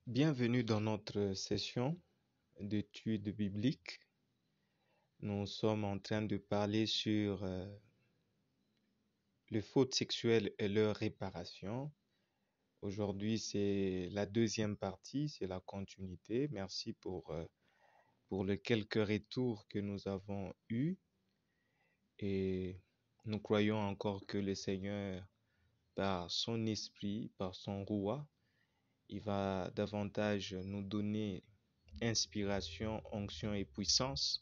Bienvenue dans notre session d'études bibliques. Nous sommes en train de parler sur les fautes sexuelles et leur réparation. Aujourd'hui, c'est la deuxième partie, c'est la continuité. Merci pour les quelques retours que nous avons eus et nous croyons encore que le Seigneur, par son esprit, par son roi, il va davantage nous donner inspiration, onction et puissance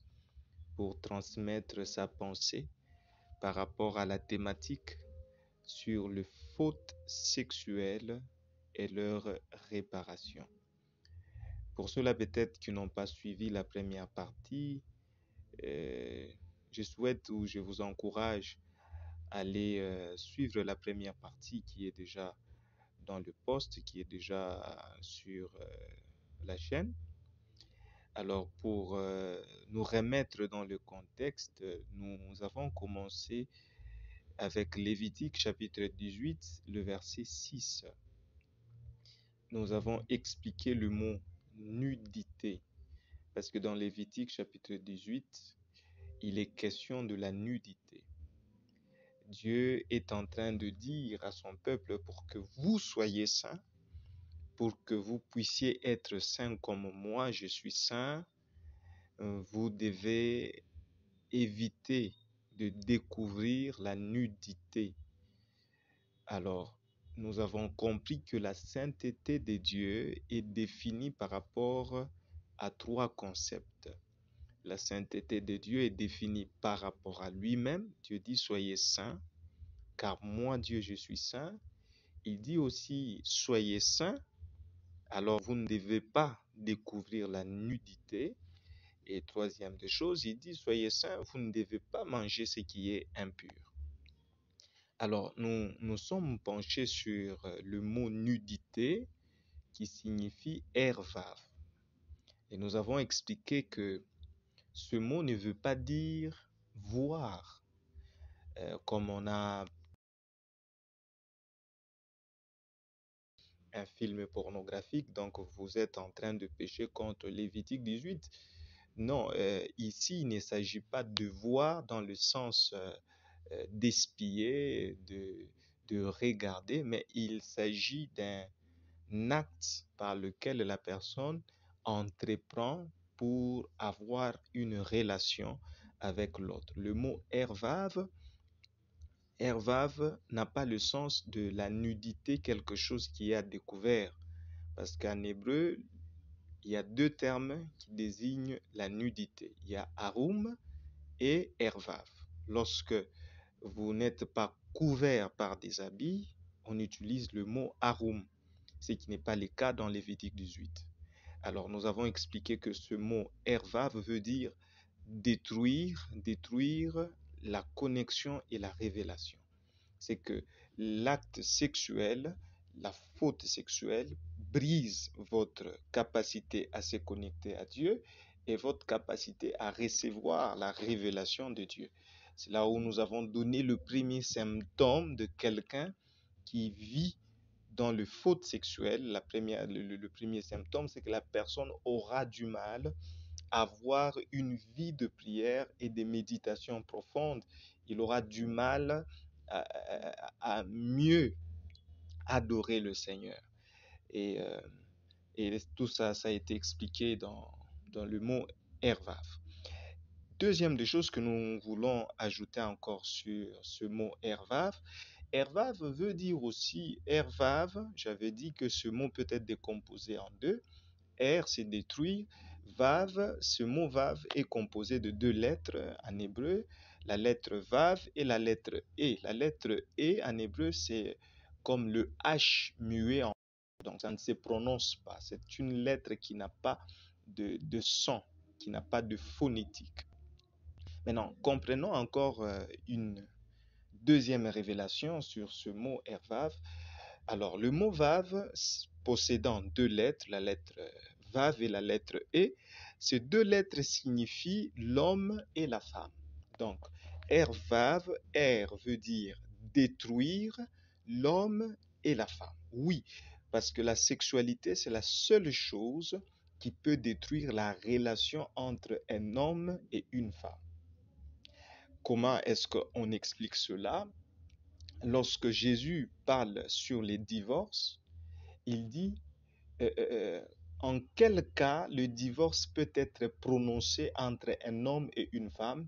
pour transmettre sa pensée par rapport à la thématique sur les fautes sexuelles et leur réparation. Pour ceux-là peut-être qui n'ont pas suivi la première partie, je souhaite ou je vous encourage à aller suivre la première partie qui est déjà dans le post, qui est déjà sur la chaîne. Alors, pour nous remettre dans le contexte, nous avons commencé avec Lévitique chapitre 18, le verset 6. Nous avons expliqué le mot nudité, parce que dans Lévitique chapitre 18, il est question de la nudité. Dieu est en train de dire à son peuple pour que vous soyez saints, pour que vous puissiez être saints comme moi, je suis saint, vous devez éviter de découvrir la nudité. Alors, nous avons compris que la sainteté de Dieu est définie par rapport à trois concepts. La sainteté de Dieu est définie par rapport à lui-même. Dieu dit, soyez saints, car moi, Dieu, je suis saint. Il dit aussi, soyez saints, alors vous ne devez pas découvrir la nudité. Et troisième des choses, il dit, soyez saints, vous ne devez pas manger ce qui est impur. Alors, nous sommes penchés sur le mot nudité qui signifie ervav. Et nous avons expliqué que ce mot ne veut pas dire voir, comme on a un film pornographique, donc vous êtes en train de pécher contre Lévitique 18. Non, ici, il ne s'agit pas de voir dans le sens d'espier, de regarder, mais il s'agit d'un acte par lequel la personne entreprend pour avoir une relation avec l'autre. Le mot ervav n'a pas le sens de la nudité, quelque chose qui est à découvert, parce qu'en hébreu, il y a deux termes qui désignent la nudité. Il y a arum et ervav. Lorsque vous n'êtes pas couvert par des habits, on utilise le mot arum, ce qui n'est pas le cas dans Lévitique 18. Alors, nous avons expliqué que ce mot ervav veut dire détruire la connexion et la révélation. C'est que l'acte sexuel, la faute sexuelle, brise votre capacité à se connecter à Dieu et votre capacité à recevoir la révélation de Dieu. C'est là où nous avons donné le premier symptôme de quelqu'un qui vit dans le faute sexuelle. Le premier symptôme, c'est que la personne aura du mal à avoir une vie de prière et de méditation profonde. Il aura du mal à mieux adorer le Seigneur. Et, euh, et tout ça, ça a été expliqué dans le mot ervav. Deuxième des choses que nous voulons ajouter encore sur ce mot ervav, ervav veut dire aussi, ervav, j'avais dit que ce mot peut être décomposé en deux. Er, c'est détruire. Vav, ce mot vav est composé de deux lettres en hébreu, la lettre vav et la lettre e. La lettre e en hébreu, c'est comme le H muet en donc ça ne se prononce pas. C'est une lettre qui n'a pas de son, qui n'a pas de phonétique. Maintenant, comprenons encore une deuxième révélation sur ce mot ervav. Alors, le mot vav, possédant deux lettres, la lettre vav et la lettre e, ces deux lettres signifient l'homme et la femme. Donc, ervav, er veut dire détruire l'homme et la femme. Oui, Parce que la sexualité, c'est la seule chose qui peut détruire la relation entre un homme et une femme. Comment est-ce qu'on explique cela? Lorsque Jésus parle sur les divorces, il dit euh, euh, euh, en quel cas le divorce peut être prononcé entre un homme et une femme.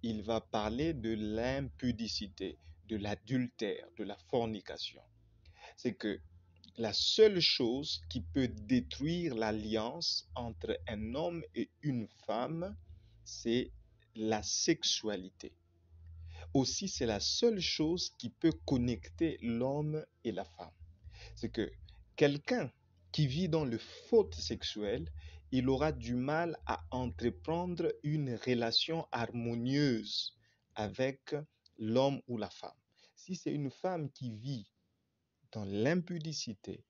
Il va parler de l'impudicité, de l'adultère, de la fornication. C'est que la seule chose qui peut détruire l'alliance entre un homme et une femme, c'est la sexualité. Aussi, c'est la seule chose qui peut connecter l'homme et la femme. C'est que quelqu'un qui vit dans le faute sexuel, il aura du mal à entreprendre une relation harmonieuse avec l'homme ou la femme. Si c'est une femme qui vit dans l'impudicité,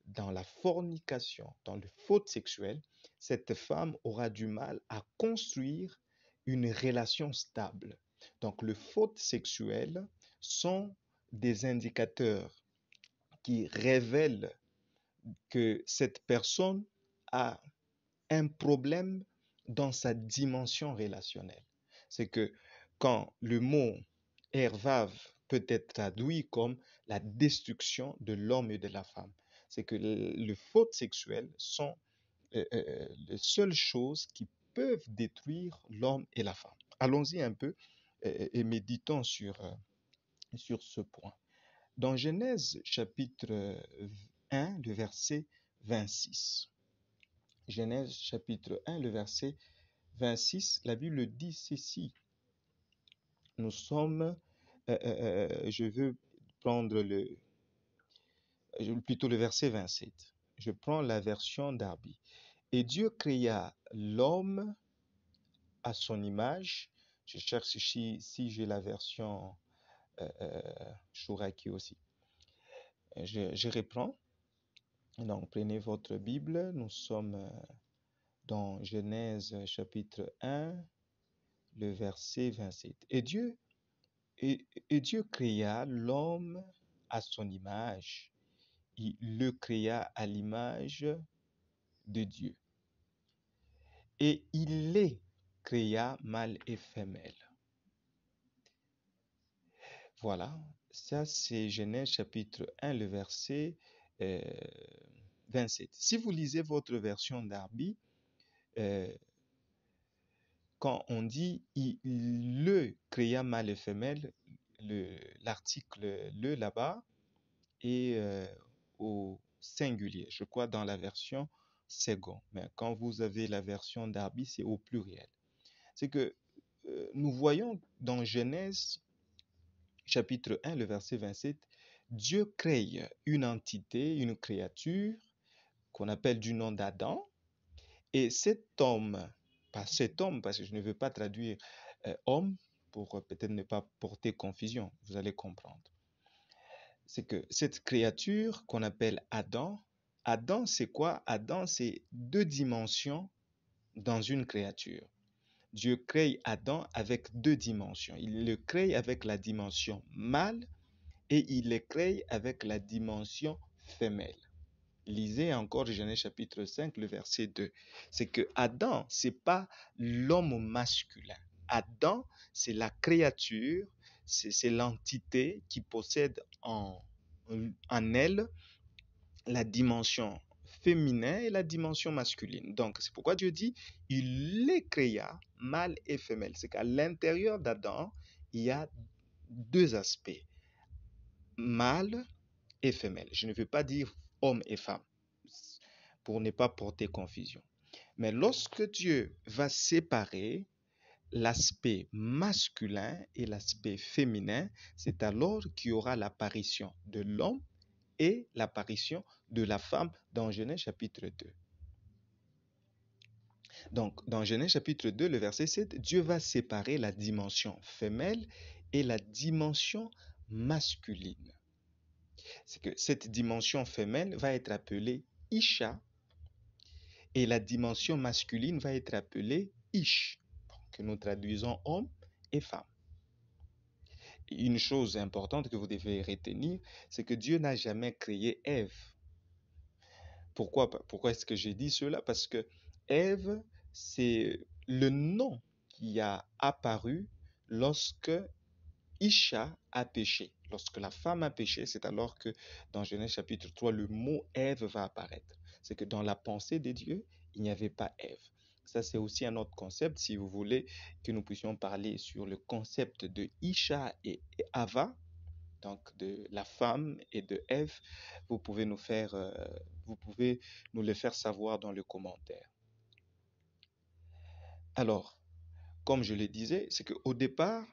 dans la fornication, dans le faute sexuel, cette femme aura du mal à construire une relation stable. Donc, le faute sexuel sont des indicateurs qui révèlent que cette personne a un problème dans sa dimension relationnelle. C'est que quand le mot ervave peut être traduit comme la destruction de l'homme et de la femme, c'est que les fautes sexuelles sont les seules choses qui peuvent détruire l'homme et la femme. Allons-y un peu et méditons sur ce point. Dans Genèse chapitre 1, le verset 26. Genèse chapitre 1, le verset 26, la Bible dit ceci. Nous sommes, je veux prendre plutôt le verset 27. Je prends la version d'Arby. Et Dieu créa l'homme à son image. Je cherche si j'ai la version Chouraki aussi. Je reprends. Donc, prenez votre Bible. Nous sommes dans Genèse chapitre 1, le verset 27. Et Dieu créa l'homme à son image. Il le créa à l'image de Dieu. Et il les créa mâle et femelle. Voilà, ça c'est Genèse chapitre 1, le verset 27. Si vous lisez votre version d'Arby, quand on dit il le créa mâle et femelle, l'article le là-bas est au singulier, je crois dans la version second. Mais quand vous avez la version d'Arby, c'est au pluriel. C'est que nous voyons dans Genèse chapitre 1, le verset 27, Dieu crée une entité, une créature qu'on appelle du nom d'Adam. Et cet homme, parce que je ne veux pas traduire homme pour peut-être ne pas porter confusion, vous allez comprendre. C'est que cette créature qu'on appelle Adam, Adam c'est quoi? Adam c'est deux dimensions dans une créature. Dieu crée Adam avec deux dimensions. Il le crée avec la dimension mâle et il le crée avec la dimension femelle. Lisez encore Genèse chapitre 5, le verset 2. C'est que Adam, ce n'est pas l'homme masculin. Adam, c'est la créature, c'est l'entité qui possède en elle la dimension féminin et la dimension masculine. Donc, c'est pourquoi Dieu dit, il les créa, mâle et femelle. C'est qu'à l'intérieur d'Adam, il y a deux aspects, mâle et femelle. Je ne veux pas dire homme et femme, pour ne pas porter confusion. Mais lorsque Dieu va séparer l'aspect masculin et l'aspect féminin, c'est alors qu'il y aura l'apparition de l'homme et l'apparition de la femme dans Genèse chapitre 2. Donc, dans Genèse chapitre 2, le verset 7, Dieu va séparer la dimension femelle et la dimension masculine. C'est que cette dimension femelle va être appelée Isha et la dimension masculine va être appelée Ish, que nous traduisons homme et femme. Une chose importante que vous devez retenir, c'est que Dieu n'a jamais créé Ève Pourquoi est-ce que j'ai dit cela? Parce que Ève, c'est le nom qui a apparu lorsque Isha a péché. Lorsque la femme a péché, c'est alors que dans Genèse chapitre 3, le mot Ève va apparaître. C'est que dans la pensée de Dieu, il n'y avait pas Ève. Ça, c'est aussi un autre concept. Si vous voulez que nous puissions parler sur le concept de Isha et Ava, donc de la femme et de Ève, vous pouvez nous faire, vous pouvez nous le faire savoir dans le commentaire. Alors, comme je le disais, c'est qu'au départ,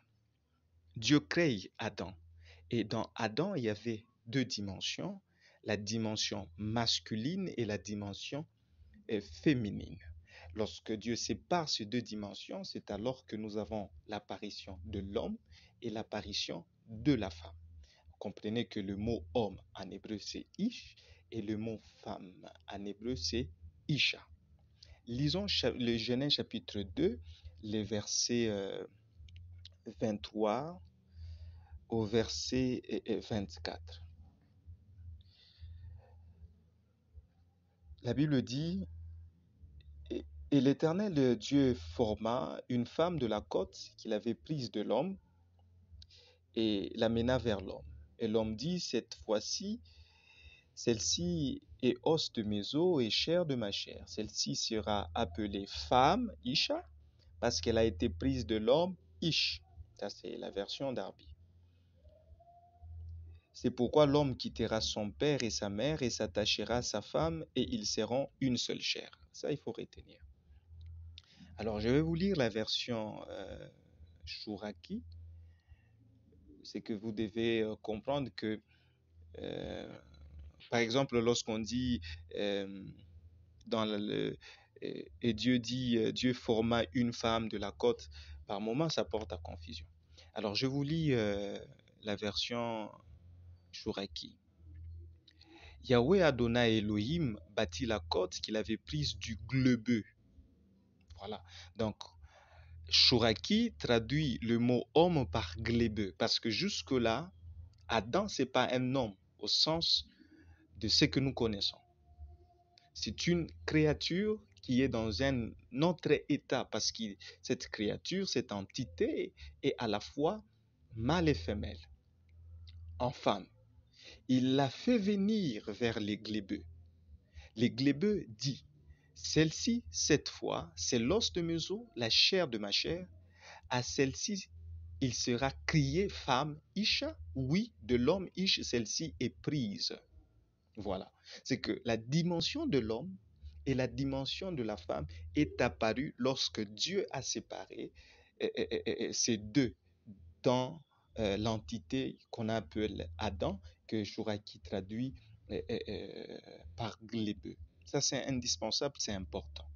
Dieu crée Adam. Et dans Adam, il y avait deux dimensions, la dimension masculine et la dimension féminine. Lorsque Dieu sépare ces deux dimensions, c'est alors que nous avons l'apparition de l'homme et l'apparition de la femme. Comprenez que le mot homme en hébreu c'est ish et le mot femme en hébreu c'est isha. Lisons le Genèse chapitre 2, les versets 23 au verset 24. La Bible dit, et l'Éternel Dieu forma une femme de la côte qu'il avait prise de l'homme et l'amena vers l'homme. Et l'homme dit, cette fois-ci, celle-ci est os de mes os et chair de ma chair. Celle-ci sera appelée femme, Isha, parce qu'elle a été prise de l'homme, Ish. Ça, c'est la version d'Arbi. C'est pourquoi l'homme quittera son père et sa mère et s'attachera à sa femme et ils seront une seule chair. Ça, il faut retenir. Alors, je vais vous lire la version Chouraki. C'est que vous devez comprendre que, par exemple, lorsqu'on dit dans et Dieu dit, Dieu forma une femme de la côte, par moment, ça porte à confusion. Alors, je vous lis la version Chouraki. Yahweh Adonai Elohim bâtit la côte qu'il avait prise du glebeux. Voilà. Donc, Chouraki traduit le mot homme par glebeux, parce que jusque-là, Adam, ce n'est pas un homme au sens de ce que nous connaissons. C'est une créature qui est dans un autre état, parce que cette créature, cette entité, est à la fois mâle et femelle, en femme. Il l'a fait venir vers les glébeux. Les glébeux dit, celle-ci, cette fois, c'est l'os de mes os, la chair de ma chair. À celle-ci, il sera crié femme, Isha. Oui, de l'homme, Ish, celle-ci est prise. Voilà. C'est que la dimension de l'homme et la dimension de la femme est apparue lorsque Dieu a séparé ces deux dans l'entité qu'on appelle Adam, que Chouraki traduit par glébeux. Ça, c'est indispensable, c'est important.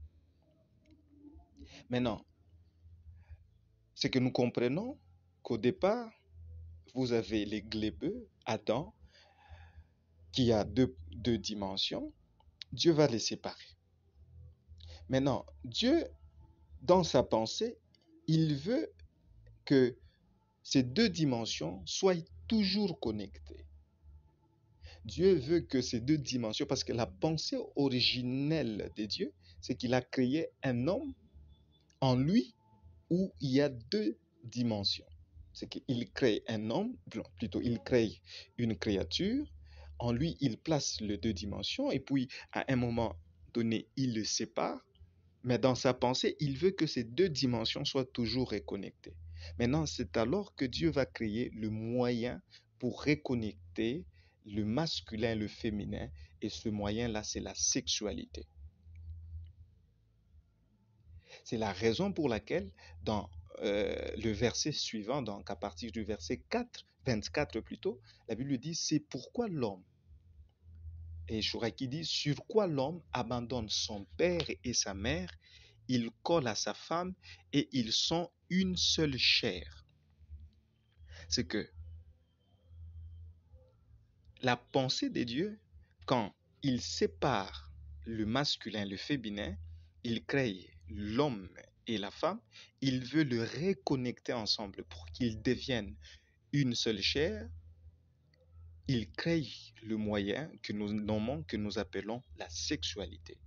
Maintenant, c'est que nous comprenons qu'au départ, vous avez les glébeux, Adam, qui a deux dimensions. Dieu va les séparer. Maintenant, Dieu, dans sa pensée, il veut que ces deux dimensions soient toujours connectées. Dieu veut que ces deux dimensions, parce que la pensée originelle de Dieu, c'est qu'il a créé un homme en lui où il y a deux dimensions. C'est qu'il crée un homme, plutôt il crée une créature, en lui il place les deux dimensions et puis à un moment donné il le sépare, mais dans sa pensée il veut que ces deux dimensions soient toujours reconnectées. Maintenant c'est alors que Dieu va créer le moyen pour reconnecter le masculin et le féminin et ce moyen-là c'est la sexualité. C'est la raison pour laquelle dans le verset suivant, donc à partir du verset 24 plutôt, la Bible dit, c'est pourquoi l'homme, et Chouraki dit, sur quoi l'homme abandonne son père et sa mère, il colle à sa femme et ils sont une seule chair. C'est que la pensée de Dieu, quand il sépare le masculin, le féminin, il crée l'homme et la femme, il veut le reconnecter ensemble pour qu'ils deviennent une seule chair il crée le moyen que nous nommons, que nous appelons la sexualité.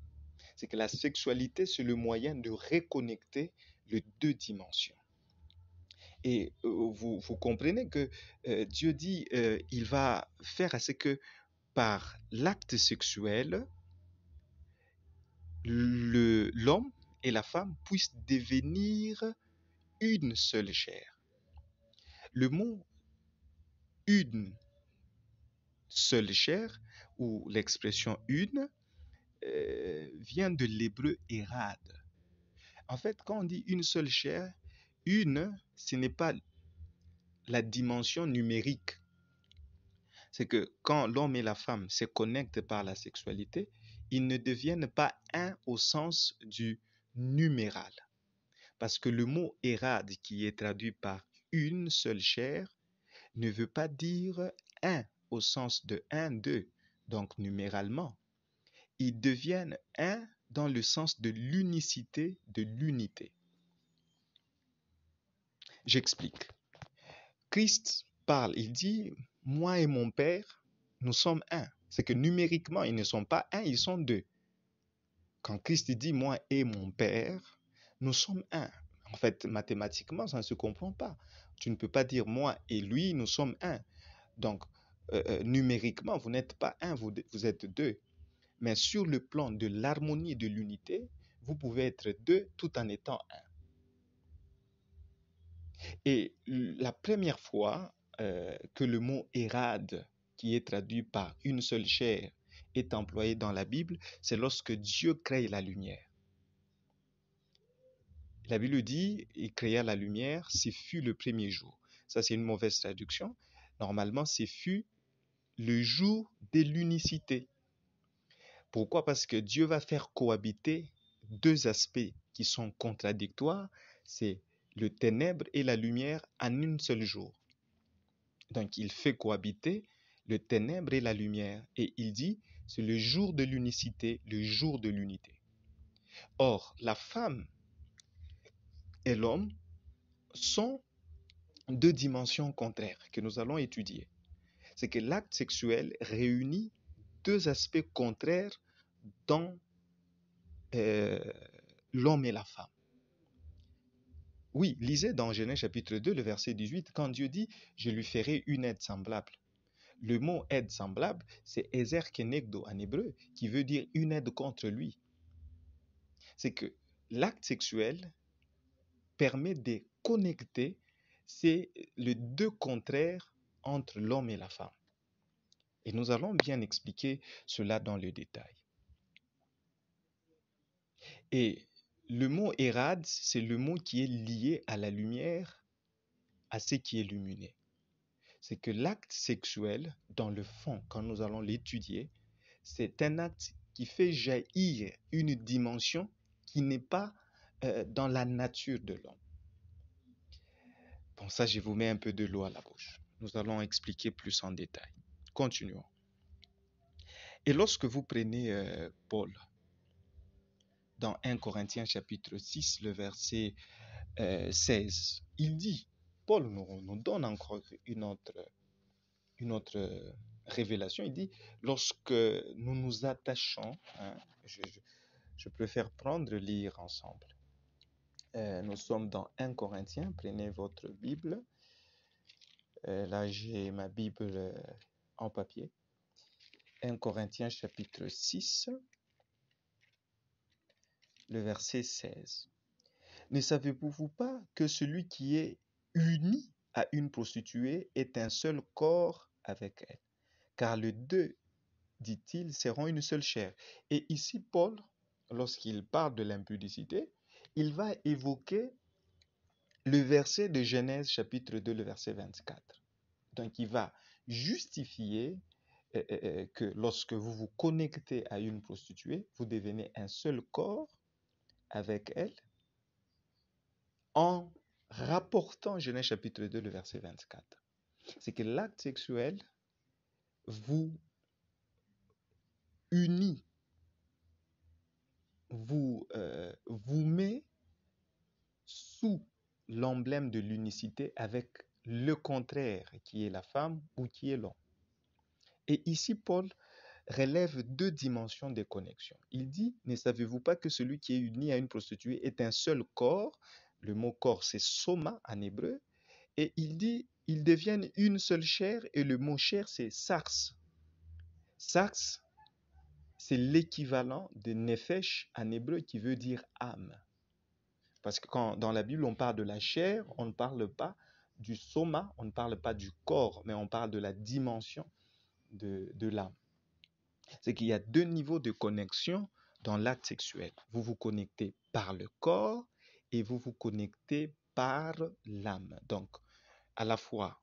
C'est que la sexualité, c'est le moyen de reconnecter les deux dimensions. Et vous comprenez que Dieu dit, il va faire à ce que par l'acte sexuel, l'homme et la femme puissent devenir une seule chair. Le mot une seule chair, ou l'expression une, vient de l'hébreu érad. En fait, quand on dit une seule chair, une, ce n'est pas la dimension numérique. C'est que quand l'homme et la femme se connectent par la sexualité, ils ne deviennent pas un au sens du numéral. Parce que le mot érad, qui est traduit par une seule chair, ne veut pas dire un au sens de un, deux, donc numéralement. Ils deviennent un dans le sens de l'unicité, de l'unité. J'explique. Christ parle, il dit, moi et mon Père, nous sommes un. C'est que numériquement, ils ne sont pas un, ils sont deux. Quand Christ dit, moi et mon Père, nous sommes un. En fait, mathématiquement, ça ne se comprend pas. Tu ne peux pas dire, moi et lui, nous sommes un. Donc, numériquement, vous n'êtes pas un, vous êtes deux. Mais sur le plan de l'harmonie et de l'unité, vous pouvez être deux tout en étant un. Et la première fois que le mot érad, qui est traduit par une seule chair, est employé dans la Bible, c'est lorsque Dieu crée la lumière. La Bible dit, il créa la lumière, ce fut le premier jour. Ça, c'est une mauvaise traduction. Normalement, ce fut le jour de l'unicité. Pourquoi? Parce que Dieu va faire cohabiter deux aspects qui sont contradictoires, c'est le ténèbre et la lumière en un seul jour. Donc, il fait cohabiter le ténèbre et la lumière. Et il dit, c'est le jour de l'unicité, le jour de l'unité. Or, la femme et l'homme sont deux dimensions contraires que nous allons étudier. C'est que l'acte sexuel réunit deux aspects contraires dans l'homme et la femme. Oui, lisez dans Genèse chapitre 2, le verset 18, quand Dieu dit, je lui ferai une aide semblable. Le mot aide semblable, c'est Ezer Kenegdo en hébreu, qui veut dire une aide contre lui. C'est que l'acte sexuel permet de connecter les deux contraires entre l'homme et la femme. Et nous allons bien expliquer cela dans le détail. Et le mot érad, c'est le mot qui est lié à la lumière, à ce qui est lumineux. C'est que l'acte sexuel, dans le fond, quand nous allons l'étudier, c'est un acte qui fait jaillir une dimension qui n'est pas dans la nature de l'homme. Bon, ça, je vous mets un peu de l'eau à la bouche. Nous allons expliquer plus en détail. Continuons. Et lorsque vous prenez Paul, dans 1 Corinthiens chapitre 6, le verset 16, il dit, Paul nous donne encore une autre révélation. Il dit, lorsque nous nous attachons, hein, je préfère lire ensemble. Nous sommes dans 1 Corinthiens, prenez votre Bible. Là, j'ai ma Bible en papier. 1 Corinthiens chapitre 6, le verset 16. Ne savez-vous pas que celui qui est uni à une prostituée est un seul corps avec elle? Car les deux, dit-il, seront une seule chair. Et ici, Paul, lorsqu'il parle de l'impudicité, il va évoquer le verset de Genèse chapitre 2, le verset 24. Donc, il va justifier que lorsque vous vous connectez à une prostituée, vous devenez un seul corps avec elle en rapportant Genèse chapitre 2, le verset 24. C'est que l'acte sexuel vous unit, vous met sous l'emblème de l'unicité avec le contraire qui est la femme ou qui est l'homme. Et ici, Paul relève deux dimensions des connexions. Il dit, ne savez-vous pas que celui qui est uni à une prostituée est un seul corps? Le mot corps, c'est soma en hébreu. Et il dit, ils deviennent une seule chair, et le mot chair, c'est sarx. Sarx, c'est l'équivalent de nefesh en hébreu qui veut dire âme. Parce que quand dans la Bible, on parle de la chair, on ne parle pas du soma, on ne parle pas du corps, mais on parle de la dimension de l'âme. C'est qu'il y a deux niveaux de connexion dans l'acte sexuel. Vous vous connectez par le corps et vous vous connectez par l'âme. Donc, à la fois,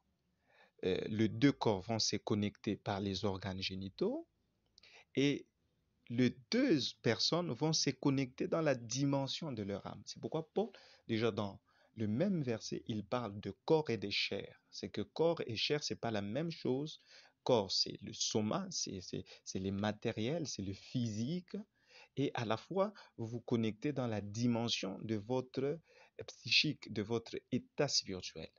les deux corps vont se connecter par les organes génitaux et les deux personnes vont se connecter dans la dimension de leur âme. C'est pourquoi Paul, déjà dans le même verset, il parle de corps et de chair. C'est que corps et chair, c'est pas la même chose. Corps, c'est le soma, c'est les matériels, c'est le physique. Et à la fois, vous vous connectez dans la dimension de votre psychique, de votre état spirituel.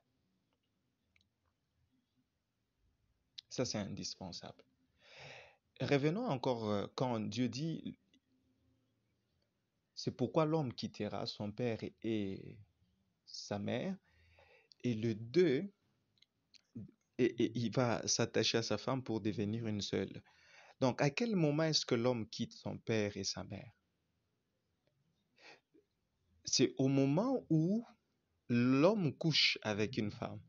Ça, c'est indispensable. Revenons encore quand Dieu dit, c'est pourquoi l'homme quittera son père et sa mère, et le deux, et il va s'attacher à sa femme pour devenir une seule. Donc, à quel moment est-ce que l'homme quitte son père et sa mère? C'est au moment où l'homme couche avec une femme.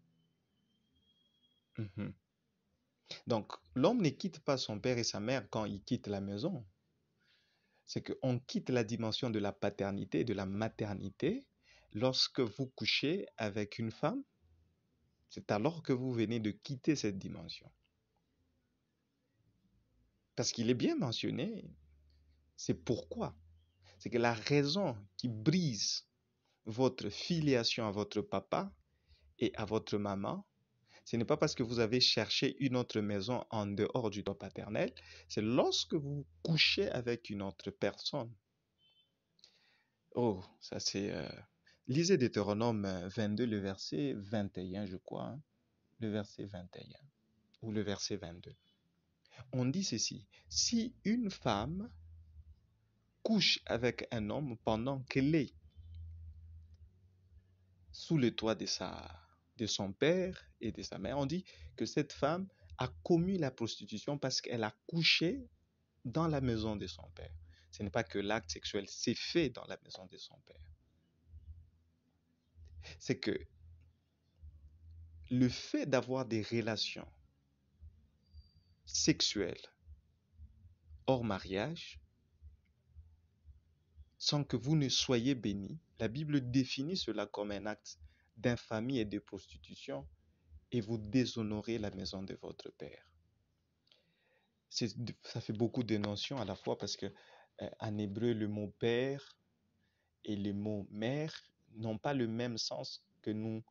Mhm. Donc, l'homme ne quitte pas son père et sa mère quand il quitte la maison. C'est qu'on quitte la dimension de la paternité et de la maternité lorsque vous couchez avec une femme. C'est alors que vous venez de quitter cette dimension. Parce qu'il est bien mentionné, c'est pourquoi. C'est que la raison qui brise votre filiation à votre papa et à votre maman, ce n'est pas parce que vous avez cherché une autre maison en dehors du droit paternel, c'est lorsque vous couchez avec une autre personne. Oh, ça c'est... Lisez Deutéronome 22, le verset 21, je crois. Hein, le verset 21 ou le verset 22. On dit ceci, si une femme couche avec un homme pendant qu'elle est sous le toit de son père et de sa mère, on dit que cette femme a commis la prostitution parce qu'elle a couché dans la maison de son père. Ce n'est pas que l'acte sexuel s'est fait dans la maison de son père. C'est que le fait d'avoir des relations sexuelles hors mariage, sans que vous ne soyez bénis, la Bible définit cela comme un acte d'infamie et de prostitution, et vous déshonorez la maison de votre père. Ça fait beaucoup de notions à la fois parce que en hébreu, le mot père et le mot mère n'ont pas le même sens que nous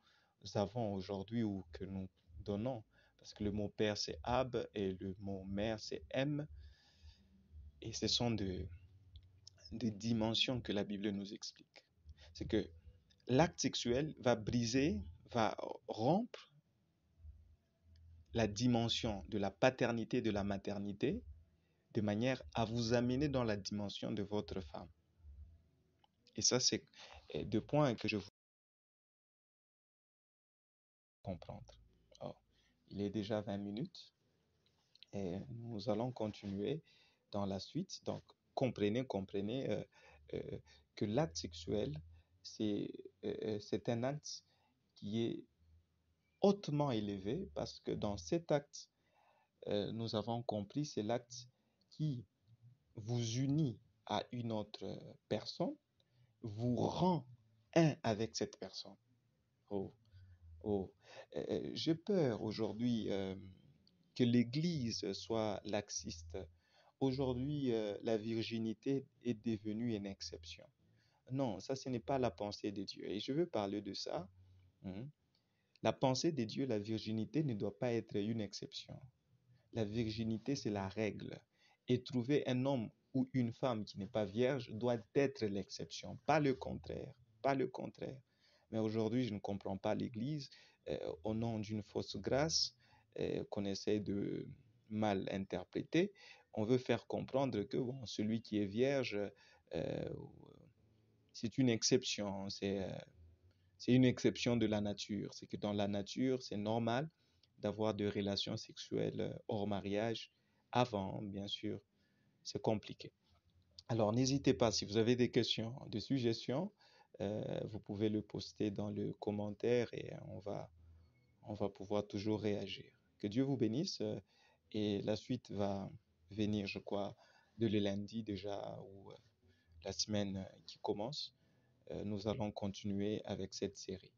avons aujourd'hui ou que nous donnons. Parce que le mot père, c'est ab et le mot mère, c'est m. Et ce sont des dimensions que la Bible nous explique. C'est que l'acte sexuel va briser, va rompre la dimension de la paternité et de la maternité de manière à vous amener dans la dimension de votre femme. Et ça, c'est deux points que je veux comprendre. Alors, il est déjà 20 minutes et nous allons continuer dans la suite. Donc, comprenez que l'acte sexuel, c'est un acte qui est hautement élevé parce que dans cet acte, nous avons compris, c'est l'acte qui vous unit à une autre personne, vous rend un avec cette personne. Oh, oh. J'ai peur aujourd'hui que l'Église soit laxiste. Aujourd'hui, la virginité est devenue une exception. Non, ça, ce n'est pas la pensée de Dieu. Et je veux parler de ça. Hein. La pensée de Dieu, la virginité ne doit pas être une exception. La virginité, c'est la règle. Et trouver un homme ou une femme qui n'est pas vierge doit être l'exception, pas le contraire. Pas le contraire. Mais aujourd'hui, je ne comprends pas l'Église au nom d'une fausse grâce qu'on essaie de mal interprété. On veut faire comprendre que bon, celui qui est vierge, euh, c'est une exception, c'est une exception de la nature. C'est que dans la nature, c'est normal d'avoir des relations sexuelles hors mariage. Avant, bien sûr, c'est compliqué. Alors, n'hésitez pas, si vous avez des questions, des suggestions, vous pouvez le poster dans le commentaire et on va pouvoir toujours réagir. Que Dieu vous bénisse et la suite va venir, je crois, de le lundi déjà ou la semaine qui commence. Nous allons continuer avec cette série.